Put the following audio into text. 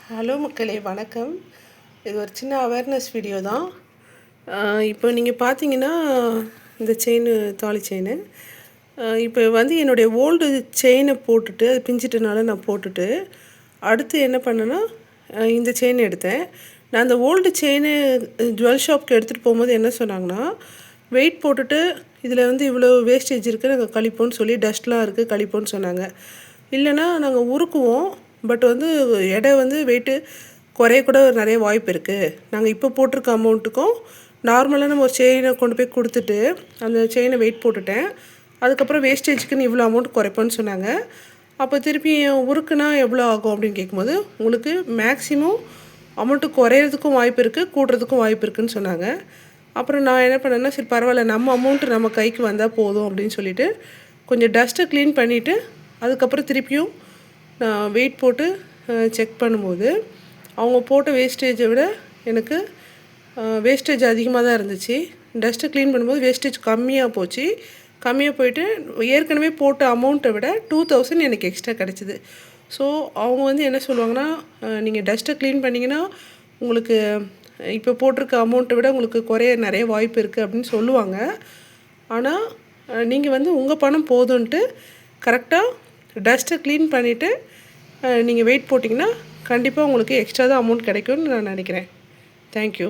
Hello மக்களே, வணக்கம். இது ஒரு சின்ன அவேர்னஸ் வீடியோ தான். இப்போ நீங்கள் பார்த்தீங்கன்னா, இந்த தாலி செயினு இப்போ என்னுடைய ஓல்டு செயினை போட்டுட்டு அது பிஞ்சிட்டனால நான் போட்டுட்டு அடுத்து என்ன பண்ணேன்னா, இந்த செயின் எடுத்தேன். நான் அந்த ஓல்டு செயினு ஜுவல் ஷாப்க்கு எடுத்துகிட்டு போகும்போது என்ன சொன்னாங்கன்னா, வெயிட் போட்டுட்டு இதில் இவ்வளோ வேஸ்டேஜ் இருக்குது, நாங்கள் கழிப்போம்னு சொல்லி டஸ்ட்லாம் இருக்குது கழிப்போம்னு சொன்னாங்க. இல்லைன்னா நாங்கள் உருக்குவோம், பட் எடை வெயிட்டு குறையக்கூட நிறைய வாய்ப்பு இருக்குது. நாங்கள் இப்போ போட்டிருக்க அமௌண்ட்டுக்கும் நார்மலாக நம்ம ஒரு செயினை கொண்டு போய் கொடுத்துட்டு அந்த செயினை வெயிட் போட்டுட்டேன். அதுக்கப்புறம் வேஸ்டேஜுக்குன்னு இவ்வளோ அமௌண்ட் குறைப்போன்னு சொன்னாங்க. அப்போ திருப்பி உருக்குனா எவ்வளோ ஆகும் அப்படின்னு கேட்கும்போது, உங்களுக்கு மேக்ஸிமம் அமௌண்ட்டு குறையிறதுக்கும் வாய்ப்பு இருக்குது, கூடுறதுக்கும் வாய்ப்பு இருக்குதுன்னு சொன்னாங்க. அப்புறம் நான் என்ன பண்ணேன்னா, சரி பரவாயில்ல, நம்ம அமௌண்ட்டு நம்ம கைக்கு வந்தால் போதும் அப்படின்னு சொல்லிவிட்டு கொஞ்சம் டஸ்ட்டை க்ளீன் பண்ணிவிட்டு அதுக்கப்புறம் திருப்பியும் நான் வெயிட் போட்டு செக் பண்ணும்போது அவங்க போட்ட வேஸ்டேஜை விட எனக்கு வேஸ்டேஜ் அதிகமாக தான் இருந்துச்சு. டஸ்ட்டை க்ளீன் பண்ணும்போது வேஸ்டேஜ் கம்மியாக போச்சு. கம்மியாக போயிட்டு ஏற்கனவே போட்ட அமௌண்ட்டை விட 2000 எனக்கு எக்ஸ்ட்ரா கிடச்சிது. ஸோ அவங்க என்ன சொல்லுவாங்கன்னா, நீங்கள் டஸ்ட்டை க்ளீன் பண்ணிங்கன்னா உங்களுக்கு இப்போ போட்டிருக்க அமௌண்ட்டை விட உங்களுக்கு குறைய நிறைய வாய்ப்பு இருக்குது அப்படின்னு சொல்லுவாங்க. ஆனால் நீங்கள் உங்கள் பணம் போதுன்ட்டு கரெக்டாக டஸ்ட்டை க்ளீன் பண்ணிவிட்டு நீங்கள் வெயிட் போட்டிங்கன்னா கண்டிப்பாக உங்களுக்கு எக்ஸ்ட்ரா தான் அமௌண்ட் கிடைக்கும்னு நான் நினைக்கிறேன். தேங்க்யூ.